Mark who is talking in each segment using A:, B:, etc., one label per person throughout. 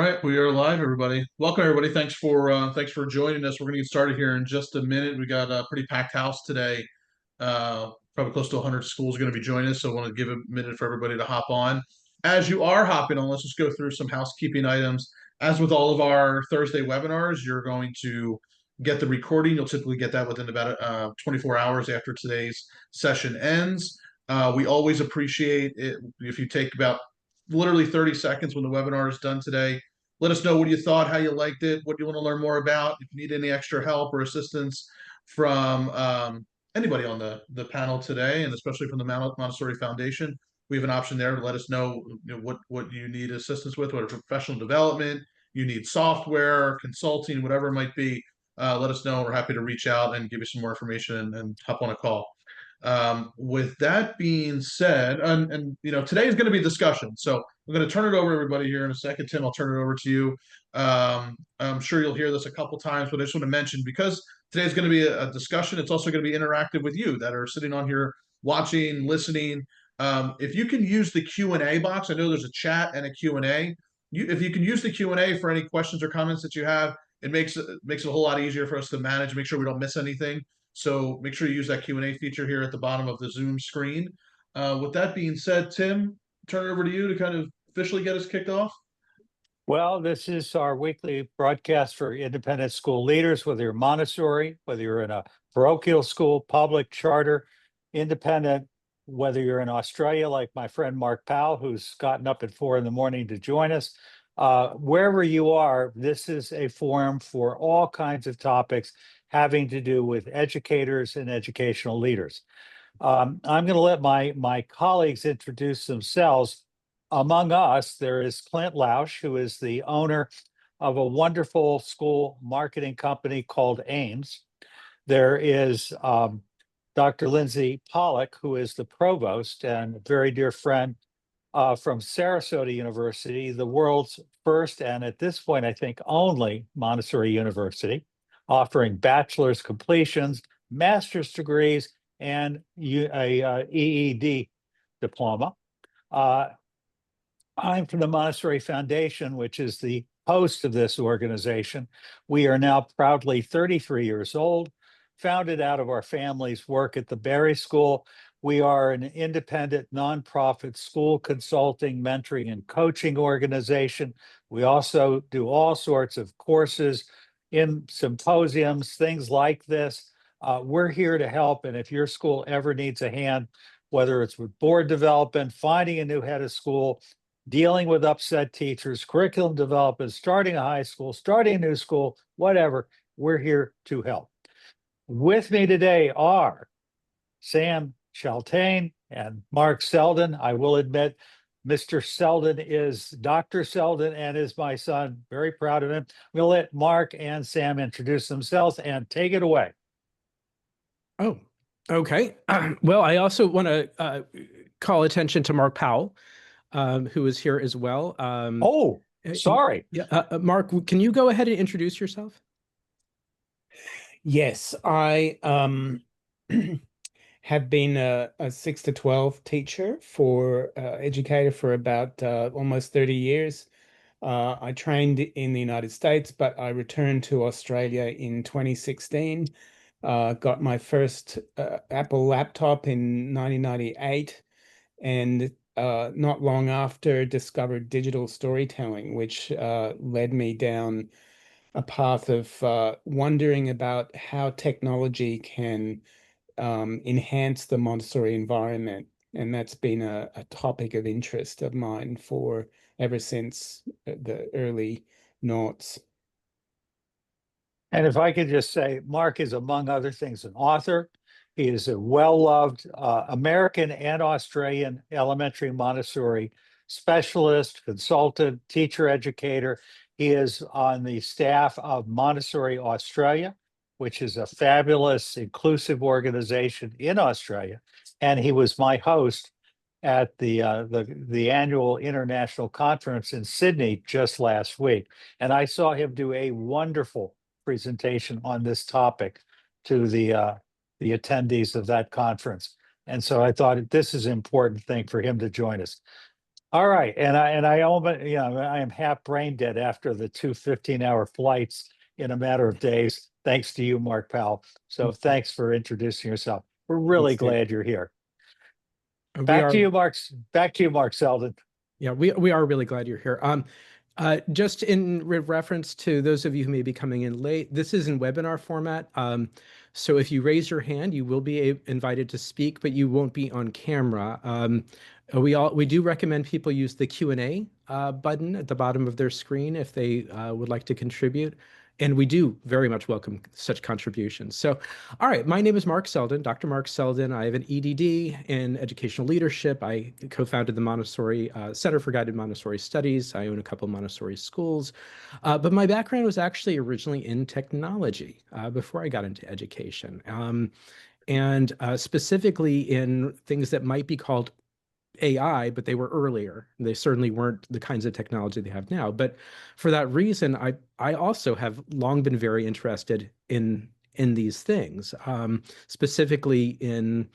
A: right, we are live, everybody. Welcome, everybody. Thanks for joining us. We're going to get started here in just a minute. We got a pretty packed house today. Probably close to 100 schools are going to be joining us, so I want to give a minute for everybody to hop on. As you are hopping on, let's just go through some housekeeping items. As with all of our Thursday webinars, you're going to get the recording. You'll typically get that within about 24 hours after today's session ends. We always appreciate it if you take about literally 30 seconds when the webinar is done today. Let us know what you thought, how you liked it, what you want to learn more about. If you need any extra help or assistance from anybody on the panel today, and especially from the Montessori Foundation, we have an option there to let us know, what you need assistance with, whether professional development, you need software, consulting, whatever it might be. Let us know. We're happy to reach out and give you some more information and hop on a call. With that being said, and today is going to be discussion. So I'm going to turn it over to everybody here in a second. Tim, I'll turn it over to you. I'm sure you'll hear this a couple times, but I just want to mention, because today's going to be a discussion, it's also going to be interactive with you that are sitting on here watching, listening. If you can use the Q&A box, I know there's a chat and a Q&A. If you can use the Q&A for any questions or comments that you have, it makes it a whole lot easier for us to manage, make sure we don't miss anything. So make sure you use that Q&A feature here at the bottom of the Zoom screen. With that being said, Tim, turn it over to you to kind of officially get us kicked off.
B: Well, this is our weekly broadcast for independent school leaders, whether you're Montessori, whether you're in a parochial school, public, charter, independent, whether you're in Australia, like my friend Marc Powell, who's gotten up at 4 a.m. to join us. Wherever you are, this is a forum for all kinds of topics having to do with educators and educational leaders. I'm going to let my colleagues introduce themselves. Among us, there is Clint Lausch, who is the owner of a wonderful school marketing company called Ames. There is Dr. Lindsay Pollock, who is the provost and a very dear friend from Sarasota University, the world's first and at this point, I think, only Montessori University, offering bachelor's completions, master's degrees, and a EED diploma. I'm from the Montessori Foundation, which is the host of this organization. We are now proudly 33 years old, founded out of our family's work at the Berry School. We are an independent nonprofit school consulting, mentoring, and coaching organization. We also do all sorts of courses in symposiums, things like this. We're here to help. And if your school ever needs a hand, whether it's with board development, finding a new head of school, dealing with upset teachers, curriculum development, starting a high school, starting a new school, whatever, we're here to help. With me today are Sam Chaltain and Marc Seldin. I will admit, Mr. Seldin is Dr. Seldin and is my son. Very proud of him. We'll let Marc and Sam introduce themselves and take it away.
C: Oh, okay. Well, I also want to call attention to Marc Powell, who is here as well.
B: Oh, sorry.
C: Yeah, Marc, can you go ahead and introduce yourself?
D: Yes, I have been a 6 to 12 teacher educator for about almost 30 years. I trained in the United States, but I returned to Australia in 2016. Got my first Apple laptop in 1998, and not long after discovered digital storytelling, which led me down a path of wondering about how technology can enhance the Montessori environment. And that's been a topic of interest of mine for ever since the early noughts.
B: And if I could just say, Marc is, among other things, an author. He is a well-loved American and Australian elementary Montessori specialist, consultant, teacher educator. He is on the staff of Montessori Australia, which is a fabulous, inclusive organization in Australia. And he was my host at the annual international conference in Sydney just last week. And I saw him do a wonderful presentation on this topic to the attendees of that conference. And so I thought this is an important thing for him to join us. All right, and I almost, I am half brain dead after the 2 15-hour flights in a matter of days, thanks to you, Marc Powell. So thanks for introducing yourself. We're really
D: Thanks, Sid.
B: glad you're here.
C: We
B: Back
C: are,
B: to you, Mark. Back to you, Marc Seldin.
C: yeah, we are really glad you're here. Just in reference to those of you who may be coming in late, this is in webinar format. So if you raise your hand, you will be invited to speak, but you won't be on camera. We do recommend people use the Q&A button at the bottom of their screen if they would like to contribute. And we do very much welcome such contributions. So, all right, my name is Marc Seldin, Dr. Marc Seldin. I have an EDD in educational leadership. I co-founded the Montessori Center for Guided Montessori Studies. I own a couple Montessori schools. But my background was actually originally in technology before I got into education. And specifically in things that might be called AI, but they were earlier. They certainly weren't the kinds of technology they have now. But for that reason, I also have long been very interested in these things, specifically in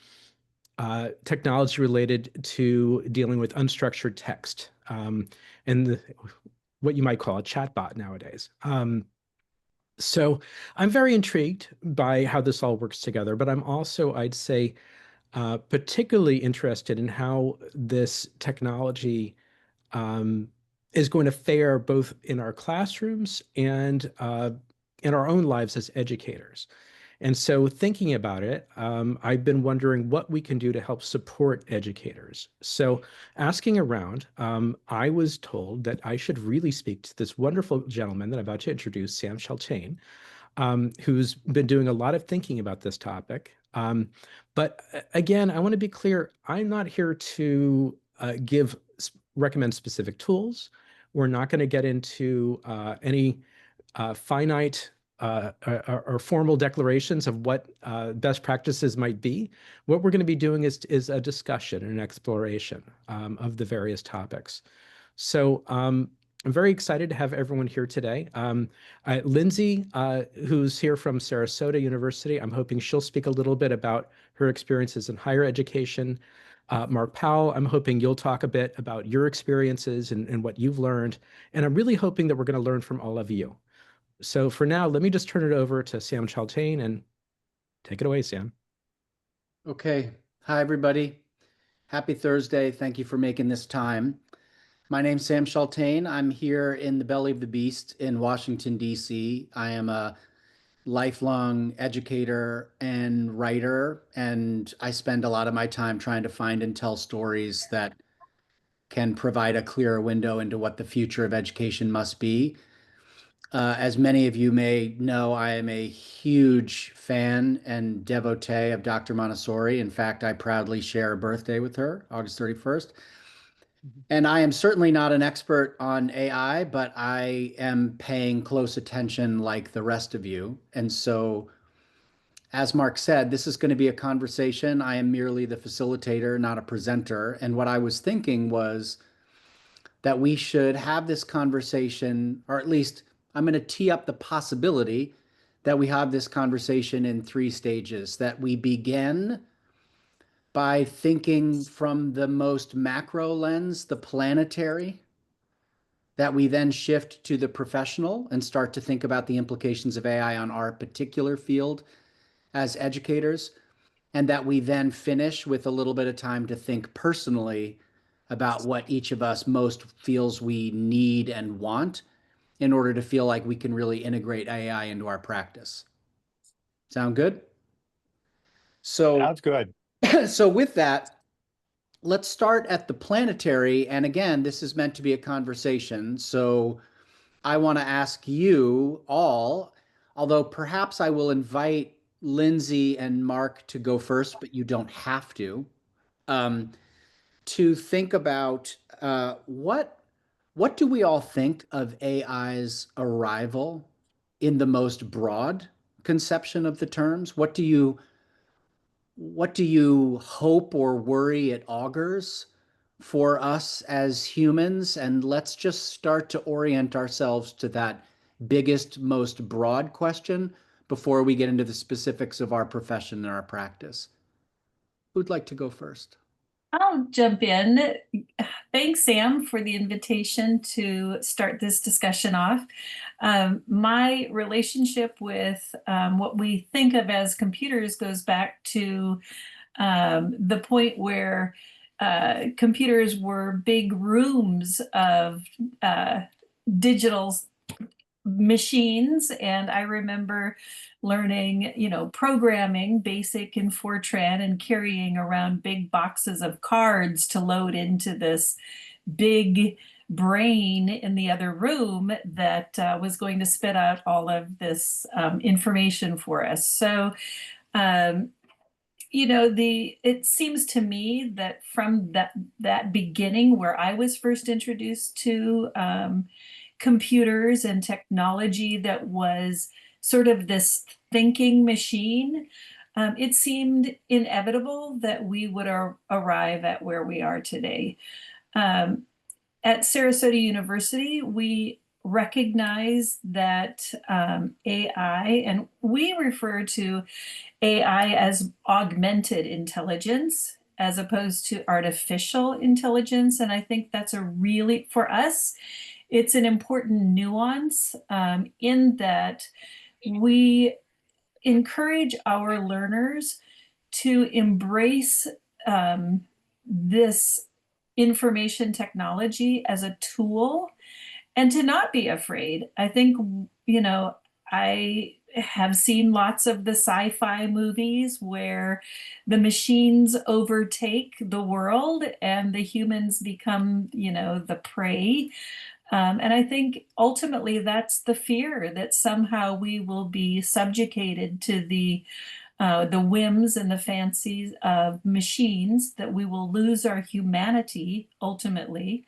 C: technology related to dealing with unstructured text and what you might call a chatbot nowadays. So I'm very intrigued by how this all works together, but I'm also, I'd say, particularly interested in how this technology is going to fare both in our classrooms and in our own lives as educators. And so thinking about it, I've been wondering what we can do to help support educators. So asking around, I was told that I should really speak to this wonderful gentleman that I'm about to introduce, Sam Chaltain, who's been doing a lot of thinking about this topic. But again, I want to be clear, I'm not here to recommend specific tools. We're not going to get into any finite or formal declarations of what best practices might be. What we're going to be doing is a discussion and an exploration of the various topics. So I'm very excited to have everyone here today. Lindsay, who's here from Sarasota University, I'm hoping she'll speak a little bit about her experiences in higher education. Marc Powell, I'm hoping you'll talk a bit about your experiences and what you've learned. And I'm really hoping that we're going to learn from all of you. So for now, let me just turn it over to Sam Chaltain and take it away, Sam.
E: Okay. Hi, everybody. Happy Thursday. Thank you for making this time. My name's Sam Chaltain. I'm here in the belly of the beast in Washington, D.C. I am a lifelong educator and writer, and I spend a lot of my time trying to find and tell stories that can provide a clearer window into what the future of education must be. As many of you may know, I am a huge fan and devotee of Dr. Montessori. In fact, I proudly share a birthday with her, August 31st. And I am certainly not an expert on AI, but I am paying close attention like the rest of you. And so, as Marc said, this is going to be a conversation. I am merely the facilitator, not a presenter. And what I was thinking was that we should have this conversation, or at least I'm going to tee up the possibility that we have this conversation in 3 stages, that we begin by thinking from the most macro lens, the planetary, that we then shift to the professional and start to think about the implications of AI on our particular field as educators, and that we then finish with a little bit of time to think personally about what each of us most feels we need and want in order to feel like we can really integrate AI into our practice. Sound good?
B: Sounds good.
E: So with that, let's start at the planetary. And again, this is meant to be a conversation. So I want to ask you all, although perhaps I will invite Lindsay and Marc to go first, but you don't have to think about what do we all think of AI's arrival in the most broad conception of the terms? What do you hope or worry it augurs for us as humans? And let's just start to orient ourselves to that biggest, most broad question before we get into the specifics of our profession and our practice. Who'd like to go first?
F: I'll jump in. Thanks, Sam, for the invitation to start this discussion off. My relationship with what we think of as computers goes back to the point where computers were big rooms of digital machines, and I remember learning, programming basic in Fortran and carrying around big boxes of cards to load into this big brain in the other room that was going to spit out all of this information for us. So it seems to me that from that beginning where I was first introduced to computers and technology that was sort of this thinking machine, it seemed inevitable that we would arrive at where we are today. At Sarasota University, we recognize that AI, and we refer to AI as augmented intelligence as opposed to artificial intelligence. And I think that's for us, it's an important nuance in that we encourage our learners to embrace this information technology as a tool and to not be afraid. I think, I have seen lots of the sci-fi movies where the machines overtake the world and the humans become, the prey. And I think ultimately that's the fear that somehow we will be subjugated to the whims and the fancies of machines, that we will lose our humanity ultimately,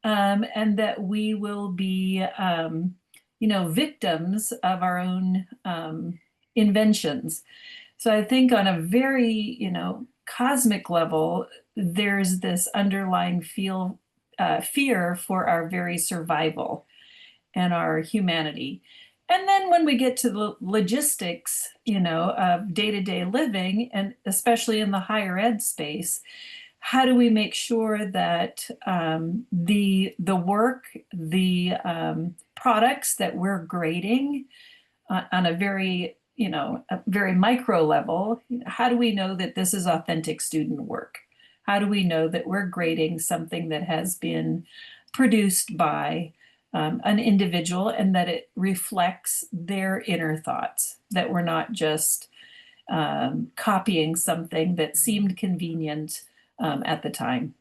F: and that we will be, victims of our own inventions. So I think on a very, cosmic level, there's this underlying fear for our very survival and our humanity. And then when we get to the logistics, of day-to-day living, and especially in the higher ed space, how do we make sure that the work, the products that we're grading on a very micro level, how do we know that this is authentic student work? How do we know that we're grading something that has been produced by an individual and that it reflects their inner thoughts, that we're not just copying something that seemed convenient at the time?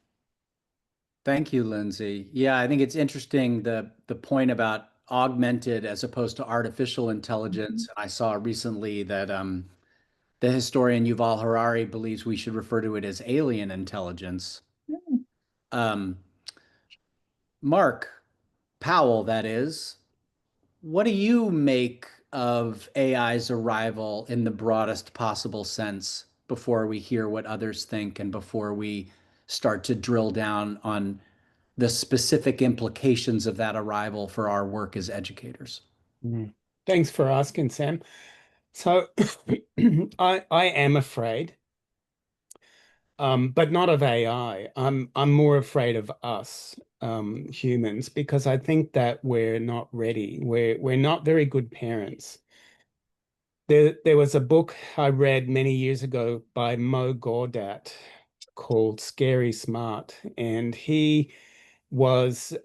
E: Thank you, Lindsay. Yeah, I think it's interesting, the point about augmented as opposed to artificial intelligence. I saw recently that the historian Yuval Harari believes we should refer to it as alien intelligence. Marc Powell, that is, what do you make of AI's arrival in the broadest possible sense before we hear what others think and before we start to drill down on the specific implications of that arrival for our work as educators?
D: Thanks for asking, Sam. So I am afraid, but not of AI. I'm more afraid of us, humans, because I think that we're not ready. We're not very good parents. There was a book I read many years ago by Mo Gaudat called Scary Smart, and he was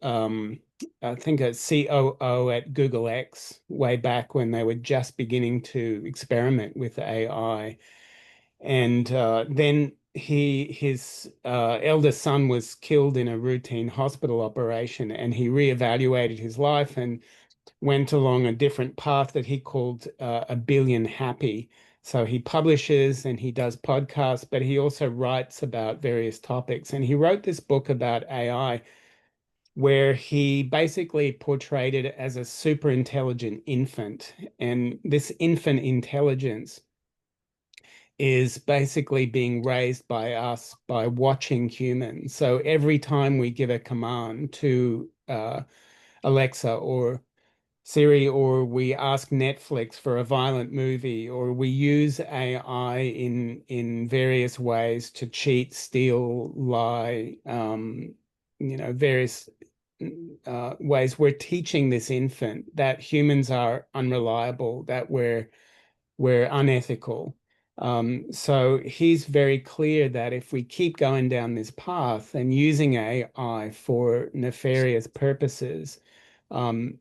D: I think a COO at Google X way back when they were just beginning to experiment with AI. And then his eldest son was killed in a routine hospital operation, and he reevaluated his life and went along a different path that he called A Billion Happy. So he publishes and he does podcasts, but he also writes about various topics. And he wrote this book about AI where he basically portrayed it as a super intelligent infant. And this infant intelligence is basically being raised by us by watching humans. So every time we give a command to Alexa or Siri, or we ask Netflix for a violent movie, or we use AI in various ways to cheat, steal, lie, various ways. We're teaching this infant that humans are unreliable, that we're unethical. So he's very clear that if we keep going down this path and using AI for nefarious purposes, um,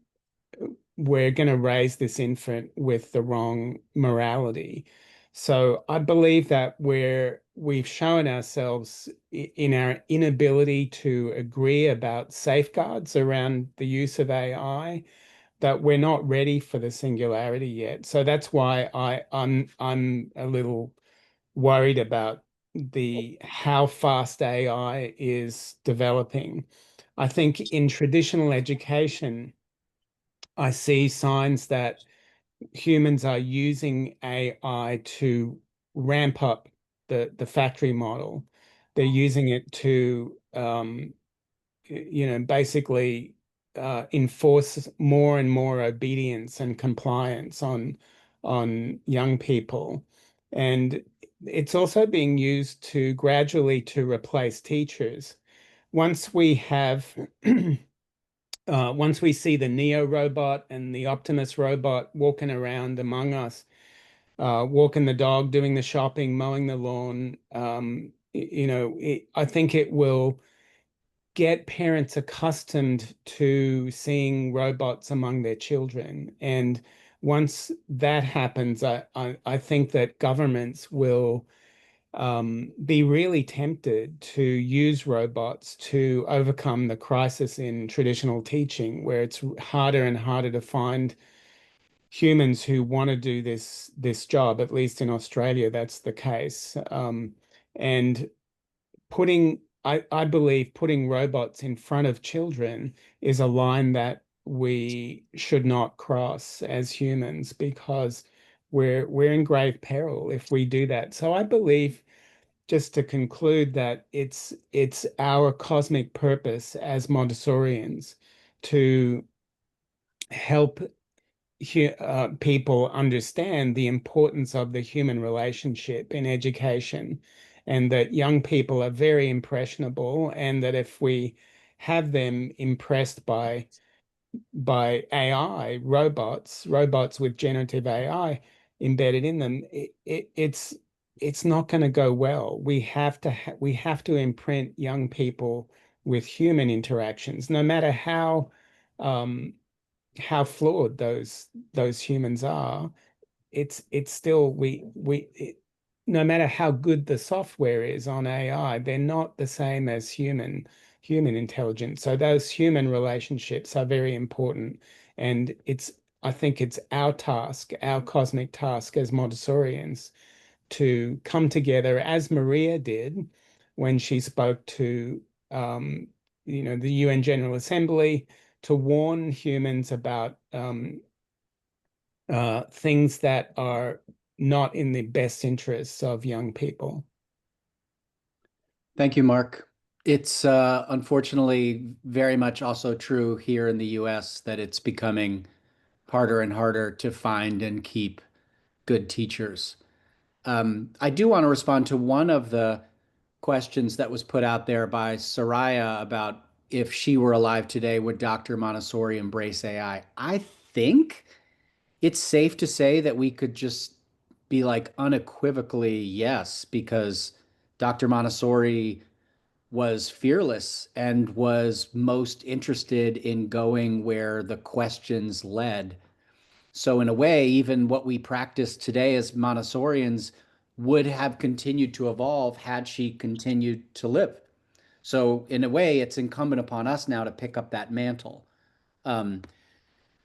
D: we're going to raise this infant with the wrong morality. So I believe that we've shown ourselves in our inability to agree about safeguards around the use of AI, that we're not ready for the singularity yet. So that's why I'm a little worried about how fast AI is developing. I think in traditional education, I see signs that humans are using AI to ramp up the factory model. They're using it to basically enforce more and more obedience and compliance on young people. And it's also being used to gradually to replace teachers. Once we have once we see the Neo robot and the Optimus robot walking around among us, walking the dog, doing the shopping, mowing the lawn, I think it will get parents accustomed to seeing robots among their children. And once that happens, I think that governments will be really tempted to use robots to overcome the crisis in traditional teaching, where it's harder and harder to find humans who want to do this job. At least in Australia, that's the case. And I believe putting robots in front of children is a line that we should not cross as humans, because we're in grave peril if we do that. So I believe, just to conclude, that it's our cosmic purpose as Montessorians to help people understand the importance of the human relationship in education, and that young people are very impressionable, and that if we have them impressed by AI, robots with generative AI embedded in them, it's not going to go well. We have to imprint young people with human interactions, no matter how flawed those humans are. It's still no matter how good the software is on AI, they're not the same as human intelligence. So those human relationships are very important. And I think it's our task, our cosmic task as Montessorians, to come together, as Maria did when she spoke to the UN General Assembly, to warn humans about things that are not in the best interests of young people.
E: Thank you, Marc. It's unfortunately very much also true here in the US that it's becoming harder and harder to find and keep good teachers. I do want to respond to one of the questions that was put out there by Soraya about, if she were alive today, would Dr. Montessori embrace AI? I think it's safe to say that we could just be like unequivocally yes, because Dr. Montessori was fearless and was most interested in going where the questions led. So in a way, even what we practice today as Montessorians would have continued to evolve had she continued to live. So in a way, it's incumbent upon us now to pick up that mantle.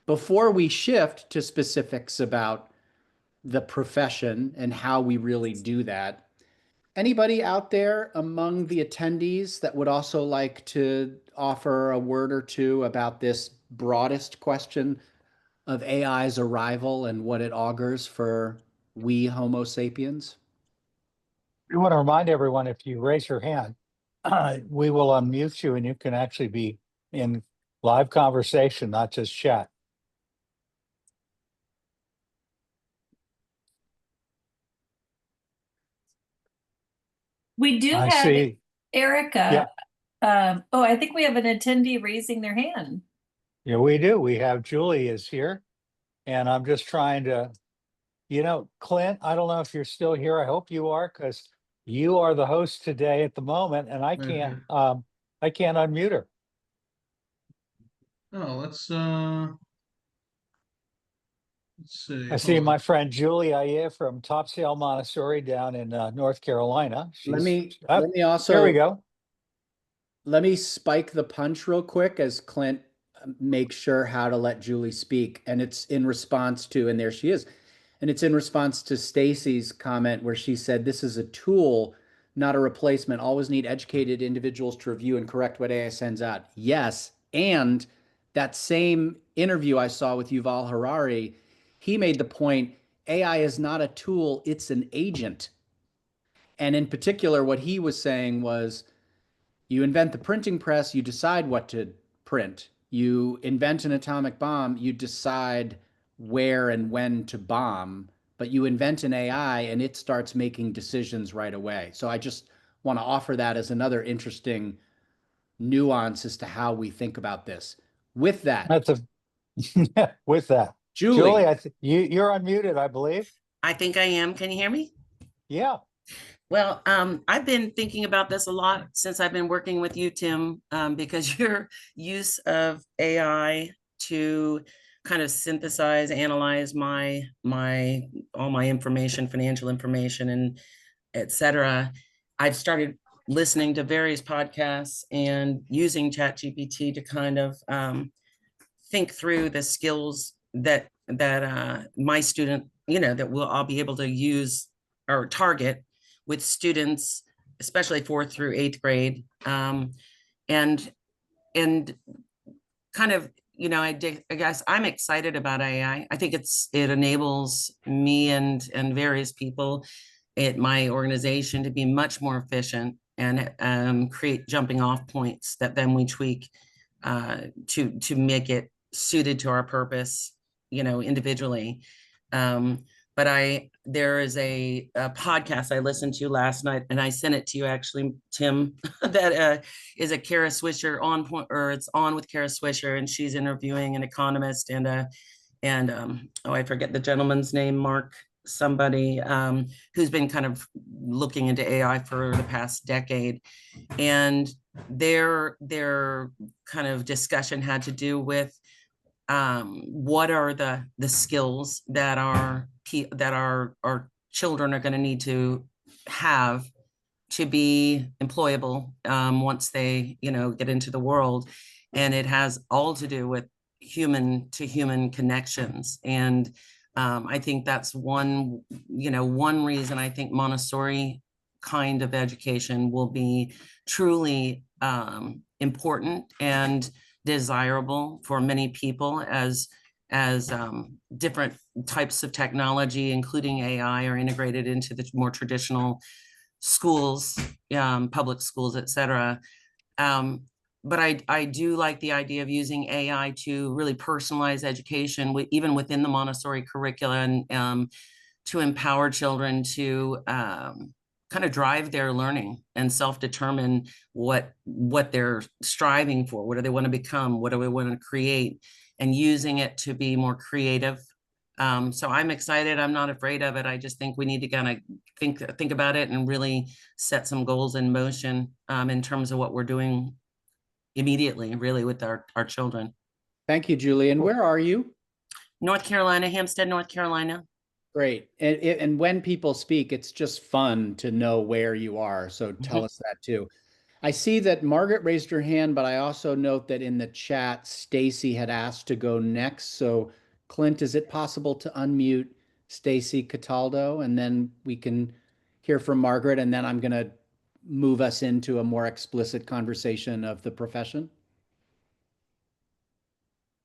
E: Before we shift to specifics about the profession and how we really do that, anybody out there among the attendees that would also like to offer a word or two about this broadest question of AI's arrival and what it augurs for we Homo sapiens?
B: We want to remind everyone, if you raise your hand, we will unmute you and you can actually be in live conversation, not just chat.
F: We do
B: I
F: have
B: see.
F: Erica. Oh, I think we have an attendee raising their hand.
B: Yeah, we do. We have Julie is here. And I'm just trying to, Clint, I don't know if you're still here. I hope you are, because you are the host today at the moment, and I can't unmute her.
A: Oh, let's see.
B: I see my friend Julie Aye from Topsail Montessori down in North Carolina.
E: Let me
B: there we
E: also
B: go.
E: let me spike the punch real quick as Clint makes sure how to let Julie speak. And it's in response to, and there she is. And it's in response to Stacy's comment where she said, this is a tool, not a replacement. Always need educated individuals to review and correct what AI sends out. Yes. And that same interview I saw with Yuval Harari, he made the point, AI is not a tool, it's an agent. And in particular, what he was saying was, you invent the printing press, you decide what to print. You invent an atomic bomb, you decide where and when to bomb, but you invent an AI and it starts making decisions right away. So I just want to offer that as another interesting nuance as to how we think about this. With that,
B: That's with that.
E: Julie,
B: you're unmuted, I believe.
G: I think I am. Can you hear me?
B: Yeah.
G: Well, I've been thinking about this a lot since I've been working with you, Tim, because your use of AI to kind of synthesize, analyze all my information, financial information, and et cetera. I've started listening to various podcasts and using ChatGPT to kind of think through the skills that my student, that I'll be able to use or target with students, especially 4th through 8th grade, and kind of, I guess I'm excited about AI. I think it enables me and various people at my organization to be much more efficient and create jumping off points that then we tweak to make it suited to our purpose, individually. But there is a podcast I listened to last night, and I sent it to you actually, Tim, that is a Kara Swisher on point, or it's on with Kara Swisher, and she's interviewing an economist and I forget the gentleman's name, Marc, somebody who's been kind of looking into AI for the past decade. And their kind of discussion had to do with what are the skills that our children are going to need to have to be employable once they get into the world. And it has all to do with human to human connections. And I think that's one reason I think Montessori kind of education will be truly important and desirable for many people as different types of technology, including AI, are integrated into the more traditional schools, public schools, et cetera. But I do like the idea of using AI to really personalize education, even within the Montessori curricula, and to empower children to kind of drive their learning and self-determine what they're striving for. What do they want to become? What do we want to create? And using it to be more creative. So I'm excited. I'm not afraid of it. I just think we need to kind of think about it and really set some goals in motion in terms of what we're doing immediately, really, with our children.
E: thank you, Julie. And where are you?
G: North Carolina, Hampstead, North Carolina.
E: Great. And when people speak, it's just fun to know where you are. So tell us that too. I see that Margaret raised her hand, but I also note that in the chat, Stacy had asked to go next. So Clint, is it possible to unmute Stacy Cataldo, and then we can hear from Margaret, and then I'm going to move us into a more explicit conversation of the profession?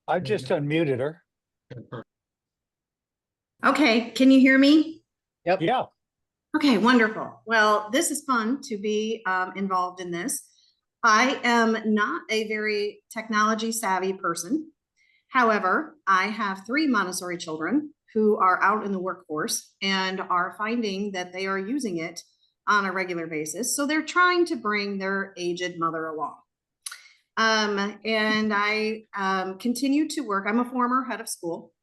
B: I just unmuted her.
H: Okay, can you hear me?
E: Yep.
B: Yeah.
H: Okay, wonderful. Well, this is fun to be involved in this. I am not a very technology savvy person. However, I have 3 Montessori children who are out in the workforce and are finding that they are using it on a regular basis. So they're trying to bring their aged mother along. And I continue to work. I'm a former head of school.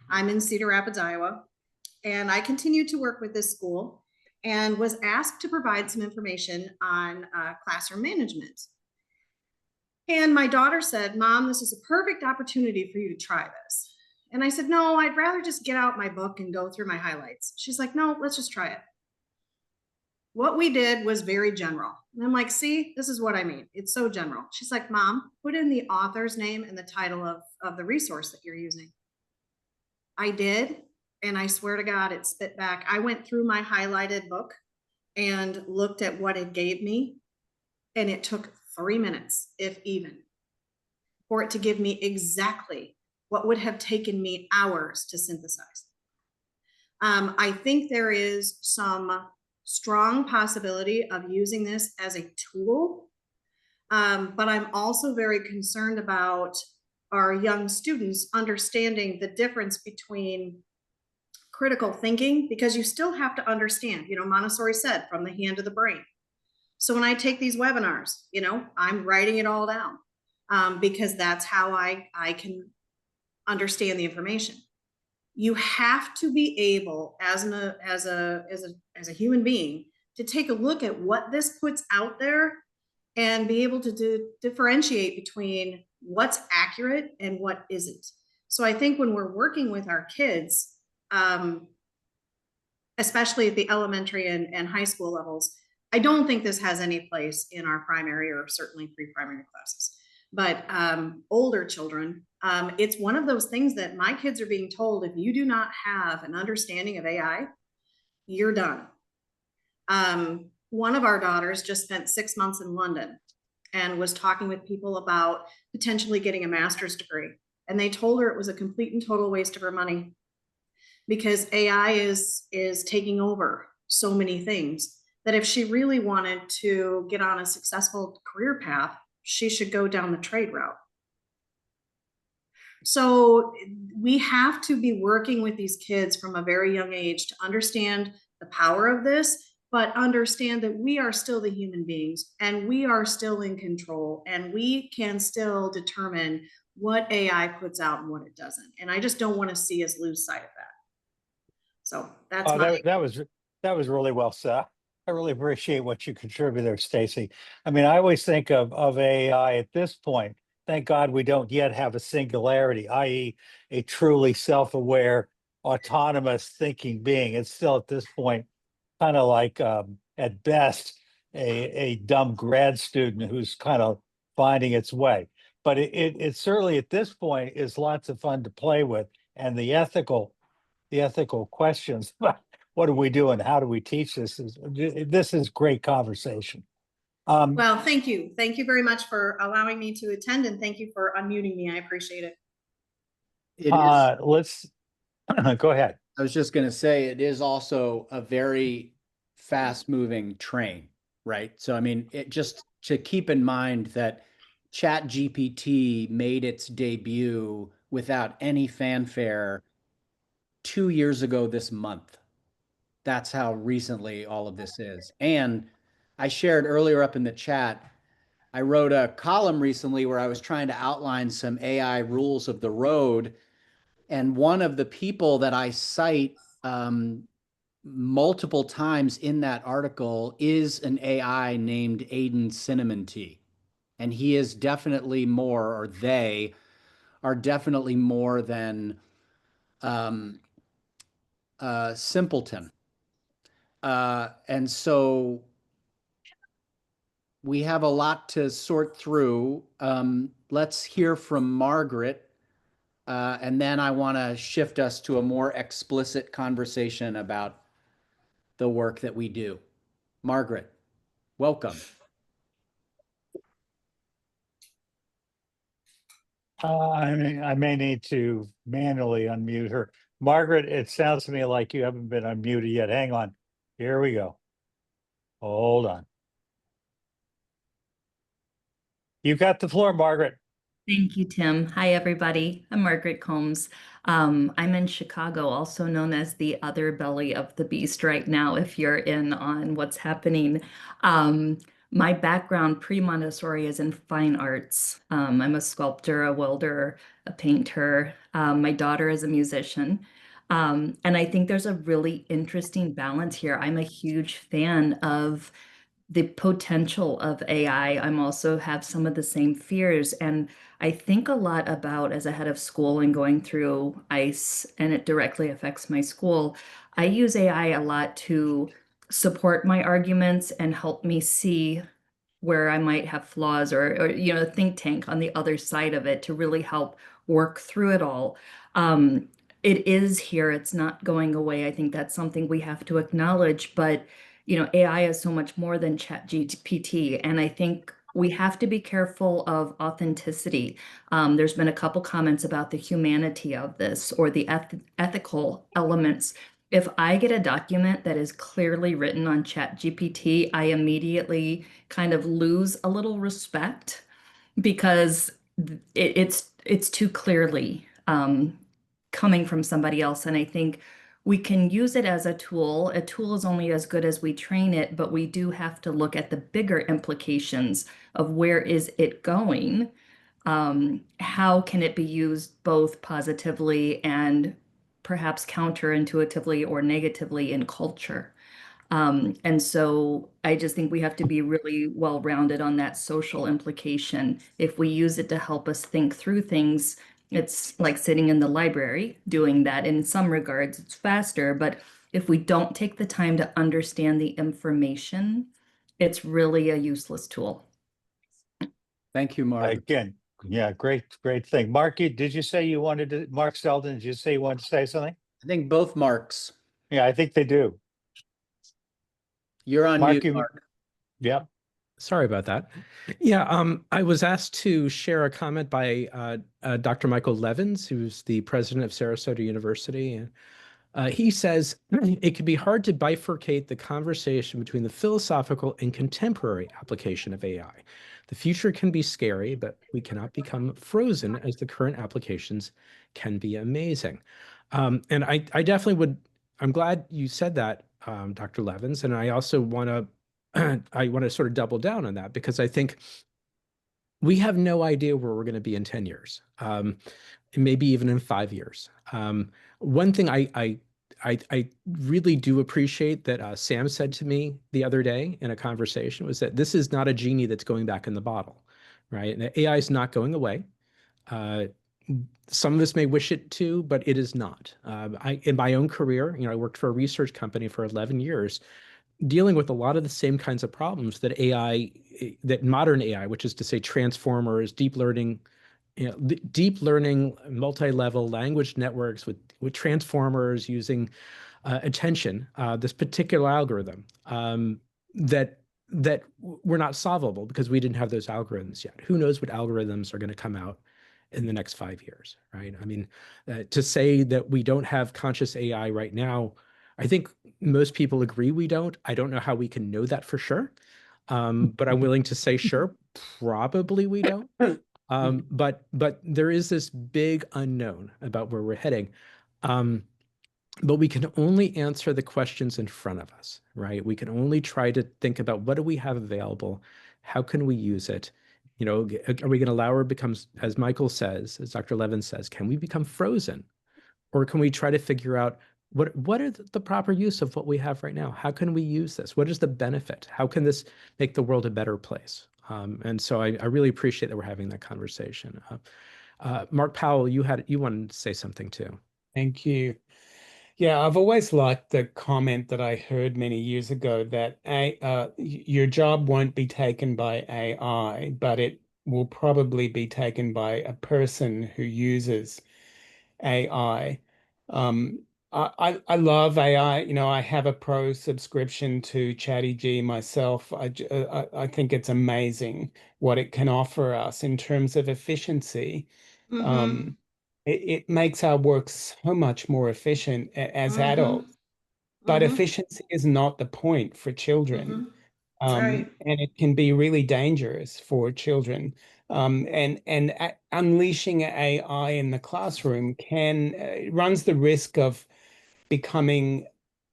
H: I'm in Cedar Rapids, Iowa, and I continue to work with this school and was asked to provide some information on classroom management. And my daughter said, Mom, this is a perfect opportunity for you to try this. And I said, no, I'd rather just get out my book and go through my highlights. She's like, no, let's just try it. What we did was very general. And I'm like, see, this is what I mean. It's so general. She's like, Mom, put in the author's name and the title of the resource that you're using. I did. And I swear to God, it spit back. I went through my highlighted book and looked at what it gave me. And it took 3 minutes, if even, for it to give me exactly what would have taken me hours to synthesize. I think there is some strong possibility of using this as a tool, but I'm also very concerned about our young students understanding the difference between critical thinking, because you still have to understand, Montessori said, from the hand to the brain. So when I take these webinars, I'm writing it all down because that's how I can understand the information. You have to be able, as a human being, to take a look at what this puts out there and be able to differentiate between what's accurate and what isn't. So I think when we're working with our kids, especially at the elementary and high school levels, I don't think this has any place in our primary or certainly pre-primary classes. But older children, it's one of those things that my kids are being told, if you do not have an understanding of AI, you're done. One of our daughters just spent 6 months in London and was talking with people about potentially getting a master's degree. And they told her it was a complete and total waste of her money because AI is taking over so many things that if she really wanted to get on a successful career path, she should go down the trade route. So we have to be working with these kids from a very young age to understand the power of this, but understand that we are still the human beings and we are still in control and we can still determine what AI puts out and what it doesn't. And I just don't want to see us lose sight of that. So that's
B: that was really well said. I really appreciate what you contribute there, Stacy. I mean, I always think of AI at this point. Thank God we don't yet have a singularity, i.e. a truly self-aware, autonomous thinking being. It's still at this point kind of like, at best, a dumb grad student who's kind of finding its way. But it certainly at this point is lots of fun to play with. And the ethical questions, what do we do and how do we teach this? This is great conversation.
H: Well, thank you. Thank you very much for allowing me to attend and thank you for unmuting me. I appreciate it.
B: Let's go ahead.
E: I was just going to say, it is also a very fast moving train, right? So, I mean, it just to keep in mind that ChatGPT made its debut without any fanfare 2 years ago this month. That's how recently all of this is. And I shared earlier up in the chat, I wrote a column recently where I was trying to outline some AI rules of the road. And one of the people that I cite multiple times in that article is an AI named Aiden Cinnamon Tea. And he is definitely more, or they are definitely more than simpleton. And so we have a lot to sort through. Let's hear from Margaret. And then I want to shift us to a more explicit conversation about the work that we do. Margaret, welcome.
B: I may need to manually unmute her. Margaret, it sounds to me like you haven't been unmuted yet. Hang on. Here we go. Hold on. You got the floor, Margaret.
I: Thank you, Tim. Hi, everybody. I'm Margaret Combs. I'm in Chicago, also known as the other belly of the beast right now, if you're in on what's happening. My background pre-Montessori is in fine arts. I'm a sculptor, a welder, a painter. My daughter is a musician. And I think there's a really interesting balance here. I'm a huge fan of the potential of AI. I'm also have some of the same fears. And I think a lot about as a head of school and going through ICE, and it directly affects my school. I use AI a lot to support my arguments and help me see where I might have flaws or think tank on the other side of it to really help work through it all. It is here, it's not going away. I think that's something we have to acknowledge, but AI is so much more than ChatGPT, and I think we have to be careful of authenticity. There's been a couple comments about the humanity of this or the ethical elements. If I get a document that is clearly written on ChatGPT, I immediately kind of lose a little respect because it's too clearly coming from somebody else. And I think we can use it as a tool. A tool is only as good as we train it, but we do have to look at the bigger implications of where is it going. How can it be used both positively and perhaps counterintuitively or negatively in culture? And so I just think we have to be really well-rounded on that social implication. If we use it to help us think through things, it's like sitting in the library doing that. In some regards, it's faster, but if we don't take the time to understand the information, it's really a useless tool.
E: Thank you, Mark.
B: Again, yeah, great thing. Mark, did you say you wanted to, Marc Seldin, did you say you wanted to say something?
E: I think both Marks.
B: Yeah, I think they do.
E: You're on
B: Mark,
E: mute, Mark.
B: Yeah.
C: Sorry about that. Yeah, I was asked to share a comment by Dr. Michael Levins, who's the president of Sarasota University. And he says, it can be hard to bifurcate the conversation between the philosophical and contemporary application of AI. The future can be scary, but we cannot become frozen as the current applications can be amazing. And I definitely would, I'm glad you said that, Dr. Levins. And I also want to I want to sort of double down on that because I think we have no idea where we're going to be in 10 years, maybe even in 5 years. One thing I really do appreciate that Sam said to me the other day in a conversation was that this is not a genie that's going back in the bottle, right? And AI is not going away. Some of us may wish it to, but it is not. In my own career, I worked for a research company for 11 years, dealing with a lot of the same kinds of problems that modern AI, which is to say transformers, deep learning, multi-level language networks with transformers using attention, this particular algorithm that were not solvable because we didn't have those algorithms yet. Who knows what algorithms are going to come out in the next 5 years, right? I mean, to say that we don't have conscious AI right now, I think most people agree we don't. I don't know how we can know that for sure, but I'm willing to say sure, probably we don't. But there is this big unknown about where we're heading. But we can only answer the questions in front of us, right? We can only try to think about what do we have available? How can we use it? Are we going to allow her becomes, as Michael says, as Dr. Levin says, can we become frozen? Or can we try to figure out what are the proper use of what we have right now? How can we use this? What is the benefit? How can this make the world a better place? And so I really appreciate that we're having that conversation. Marc Powell, you wanted to say something too.
D: Thank you. Yeah, I've always liked the comment that I heard many years ago that your job won't be taken by AI, but it will probably be taken by a person who uses AI. I love AI. I have a pro subscription to ChatGPT myself. I think it's amazing what it can offer us in terms of efficiency. It makes our work so much more efficient as adults. But efficiency is not the point for children.
H: Right.
D: And it can be really dangerous for children. And unleashing AI in the classroom runs the risk of becoming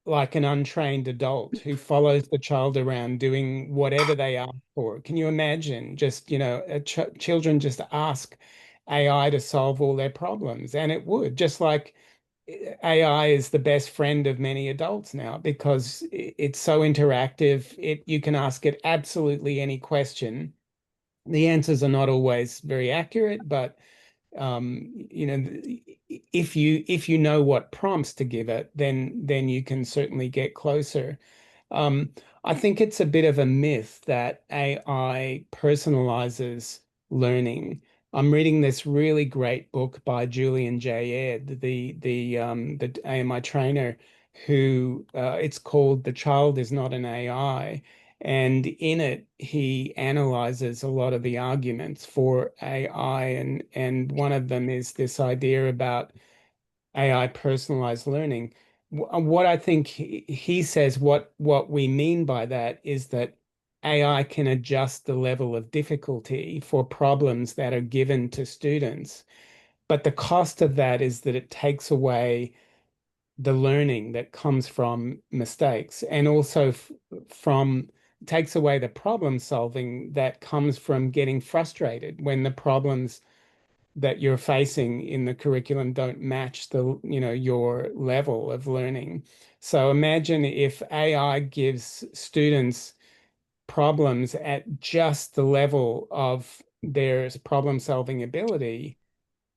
D: like an untrained adult who follows the child around doing whatever they ask for. Can you imagine just, children just ask AI to solve all their problems? And it would, just like AI is the best friend of many adults now because it's so interactive. You can ask it absolutely any question. The answers are not always very accurate, but if you know what prompts to give it, then you can certainly get closer. Um, I think it's a bit of a myth that AI personalizes learning. I'm reading this really great book by Julian J. Ed, the AMI trainer, who it's called "The Child Is Not an AI." And in it, he analyzes a lot of the arguments for AI, and one of them is this idea about AI personalized learning. What I think he says, what we mean by that is that AI can adjust the level of difficulty for problems that are given to students. But the cost of that is that it takes away the learning that comes from mistakes, and also from takes away the problem solving that comes from getting frustrated when the problems that you're facing in the curriculum don't match your level of learning. So imagine if AI gives students problems at just the level of their problem solving ability,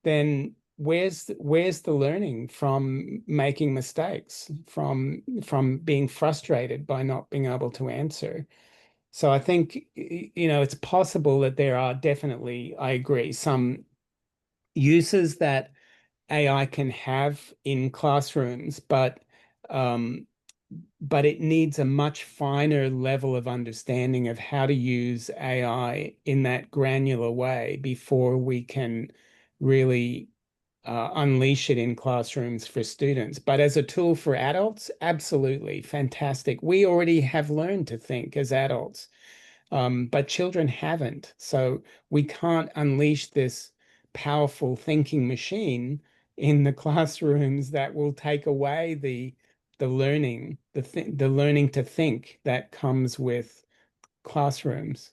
D: then where's the learning from making mistakes, from being frustrated by not being able to answer? So I think, it's possible that there are definitely, I agree, some uses that AI can have in classrooms, um, but it needs a much finer level of understanding of how to use AI in that granular way before we can really unleash it in classrooms for students. But as a tool for adults, absolutely fantastic. We already have learned to think as adults, but children haven't. So we can't unleash this powerful thinking machine in the classrooms that will take away the learning, the learning to think that comes with classrooms.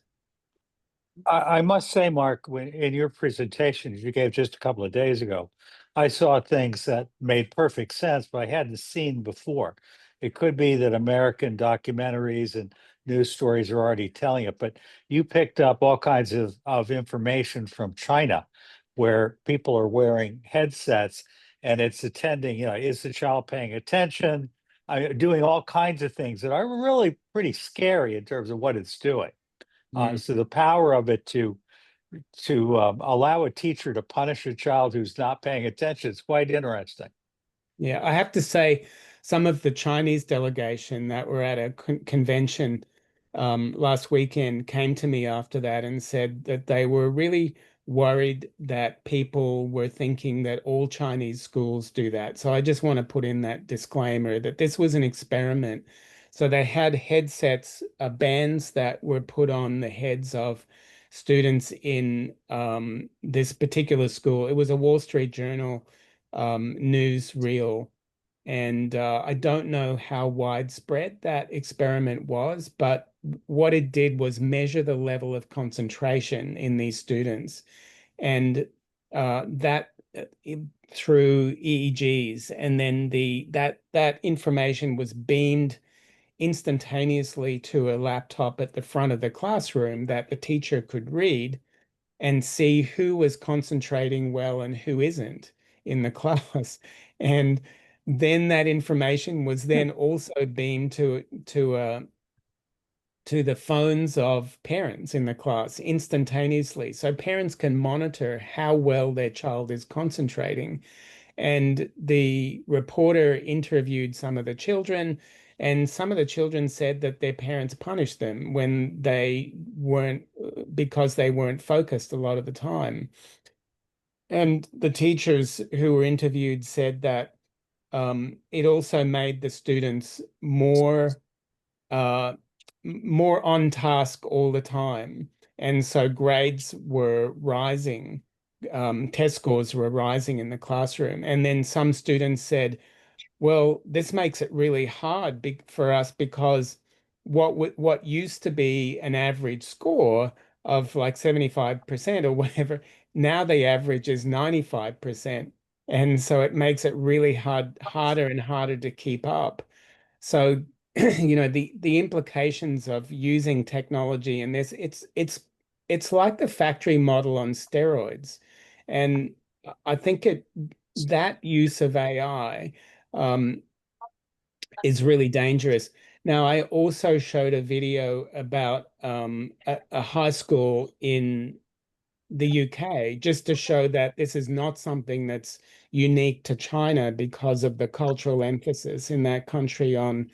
B: I must say, Mark, in your presentation you gave just a couple of days ago, I saw things that made perfect sense, but I hadn't seen before. It could be that American documentaries and news stories are already telling it, but you picked up all kinds of information from China where people are wearing headsets and it's attending, is the child paying attention? Doing all kinds of things that are really pretty scary in terms of what it's doing. So the power of it to allow a teacher to punish a child who's not paying attention is quite interesting.
D: Yeah, I have to say, some of the Chinese delegation that were at a convention last weekend came to me after that and said that they were really worried that people were thinking that all Chinese schools do that. So I just want to put in that disclaimer that this was an experiment. So they had headsets, bands that were put on the heads of students in this particular school. It was a Wall Street Journal newsreel. And I don't know how widespread that experiment was, but what it did was measure the level of concentration in these students. And that through EEGs, and then that information was beamed instantaneously to a laptop at the front of the classroom that the teacher could read and see who was concentrating well and who isn't in the class. And then that information was then also beamed to the phones of parents in the class instantaneously. So parents can monitor how well their child is concentrating. And the reporter interviewed some of the children, and some of the children said that their parents punished them when they weren't, because they weren't focused a lot of the time. And the teachers who were interviewed said that it also made the students more on task all the time. And so grades were rising, test scores were rising in the classroom. And then some students said, well, this makes it really hard for us because what used to be an average score of like 75% or whatever, now the average is 95%. And so it makes it really harder and harder to keep up. So, the implications of using technology in this, it's like the factory model on steroids. And I think that use of AI is really dangerous. Now, I also showed a video about a high school in the UK, just to show that this is not something that's unique to China because of the cultural emphasis in that country on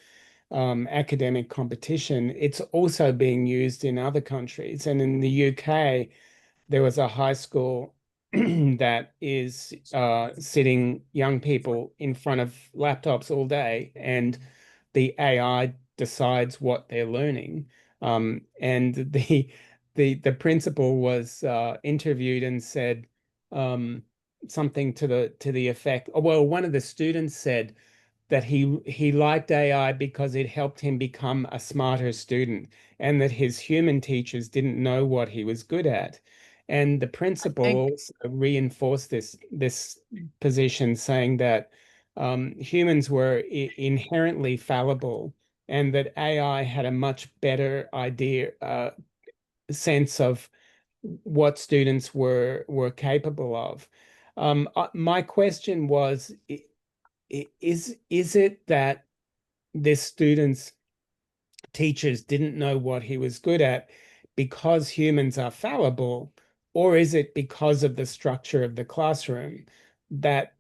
D: academic competition. It's also being used in other countries. And in the UK, there was a high school that is sitting young people in front of laptops all day, and the AI decides what they're learning. And the principal was interviewed and said something to the effect. Well, one of the students said that he liked AI because it helped him become a smarter student, and that his human teachers didn't know what he was good at. And the principal also reinforced this position, saying that humans were inherently fallible, and that AI had a much better sense of what students were capable of. My question was, is it that this student's teachers didn't know what he was good at because humans are fallible, or is it because of the structure of the classroom, that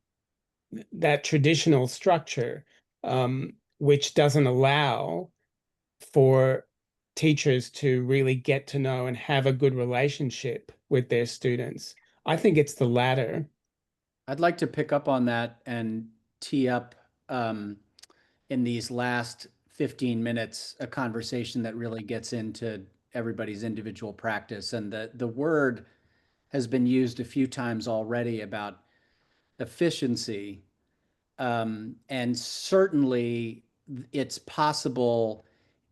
D: traditional structure, which doesn't allow for teachers to really get to know and have a good relationship with their students? I think it's the latter.
E: I'd like to pick up on that and tee up in these last 15 minutes a conversation that really gets into everybody's individual practice. And the word has been used a few times already about efficiency. And certainly it's possible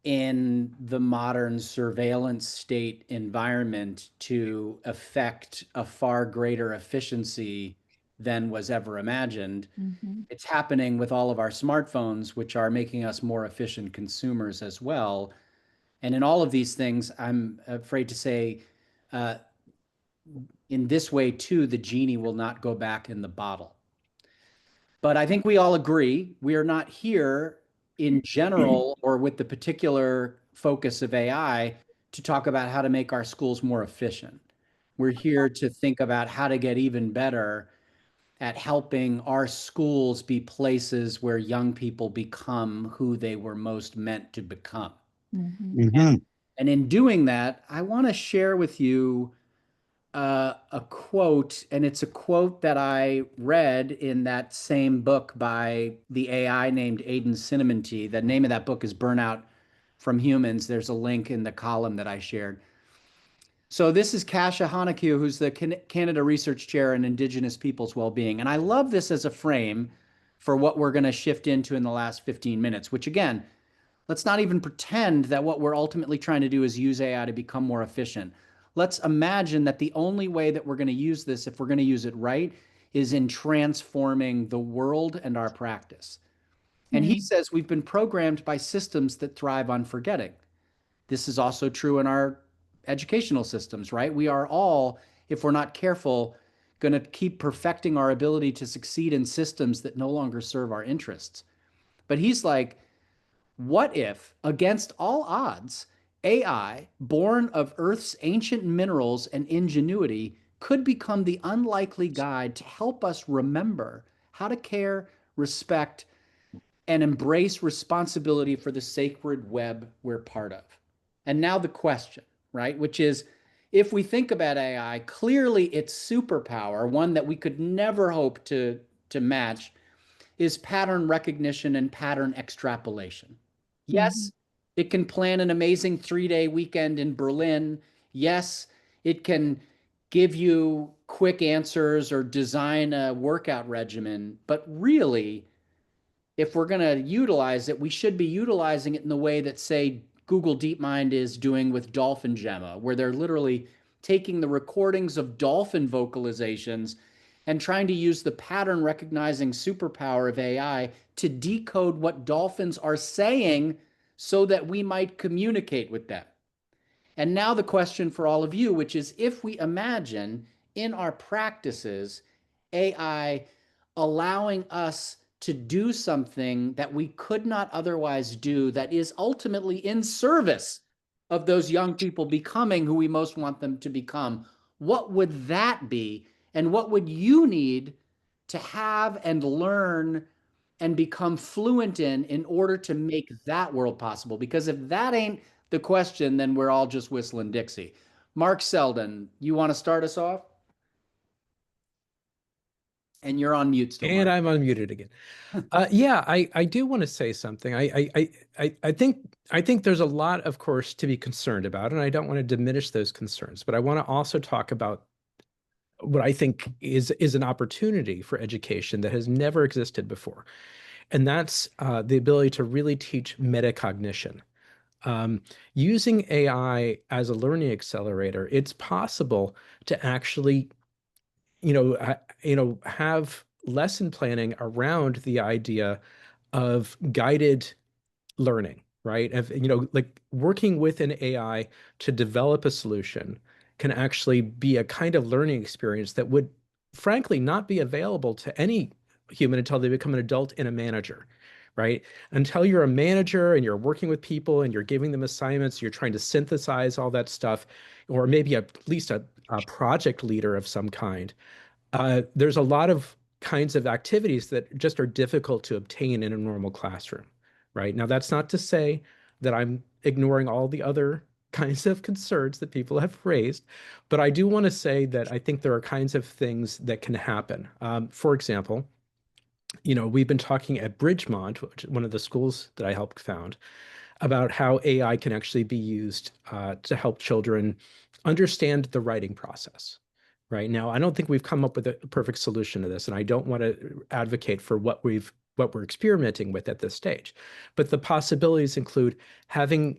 E: in the modern surveillance state environment to affect a far greater efficiency than was ever imagined.
F: Mm-hmm.
E: It's happening with all of our smartphones, which are making us more efficient consumers as well. And in all of these things, I'm afraid to say, in this way too, the genie will not go back in the bottle. But I think we all agree we are not here in general or with the particular focus of AI to talk about how to make our schools more efficient. We're here to think about how to get even better at helping our schools be places where young people become who they were most meant to become.
F: Mm-hmm.
E: And in doing that, I want to share with you a quote, and it's a quote that I read in that same book by the AI named Aidan Cinnamonty. The name of that book is Burnout from Humans. There's a link in the column that I shared. So this is Kasia Haneke, who's the Canada Research Chair in Indigenous Peoples Wellbeing. And I love this as a frame for what we're going to shift into in the last 15 minutes, which again, let's not even pretend that what we're ultimately trying to do is use AI to become more efficient. Let's imagine that the only way that we're going to use this, if we're going to use it right, is in transforming the world and our practice. And he says we've been programmed by systems that thrive on forgetting. This is also true in our educational systems, right? We are all, if we're not careful, going to keep perfecting our ability to succeed in systems that no longer serve our interests. But he's like, what if, against all odds, AI, born of Earth's ancient minerals and ingenuity, could become the unlikely guide to help us remember how to care, respect, and embrace responsibility for the sacred web we're part of? And now the question, right? Which is, if we think about AI, clearly its superpower, one that we could never hope to match, is pattern recognition and pattern extrapolation. Yes, it can plan an amazing 3-day weekend in Berlin Yes, it can give you quick answers or design a workout regimen, but really, if we're going to utilize it, we should be utilizing it in the way that, say, Google DeepMind is doing with Dolphin Gemma, where they're literally taking the recordings of dolphin vocalizations and trying to use the pattern recognizing superpower of AI to decode what dolphins are saying so that we might communicate with them. And now the question for all of you, which is, if we imagine in our practices AI allowing us to do something that we could not otherwise do, that is ultimately in service of those young people becoming who we most want them to become, what would that be? And what would you need to have and learn and become fluent in order to make that world possible? Because if that ain't the question, then we're all just whistling Dixie. Marc Seldin, you want to start us off? And you're on mute still,
C: And
E: Marc.
C: I'm unmuted again. Yeah, I do want to say something. I think there's a lot, of course, to be concerned about, and I don't want to diminish those concerns, but I want to also talk about what I think is an opportunity for education that has never existed before, and that's the ability to really teach metacognition. Using AI as a learning accelerator, it's possible to actually have lesson planning around the idea of guided learning, right? Like working with an AI to develop a solution can actually be a kind of learning experience that would frankly not be available to any human until they become an adult and a manager, right? Until you're a manager and you're working with people and you're giving them assignments, you're trying to synthesize all that stuff, or maybe at least a project leader of some kind. There's a lot of kinds of activities that just are difficult to obtain in a normal classroom, right? Now, that's not to say that I'm ignoring all the other kinds of concerns that people have raised, but I do want to say that I think there are kinds of things that can happen. For example, we've been talking at Bridgemont, which is one of the schools that I helped found, about how AI can actually be used to help children understand the writing process. Right now, I don't think we've come up with a perfect solution to this, and I don't want to advocate for what we're experimenting with at this stage. But the possibilities include having,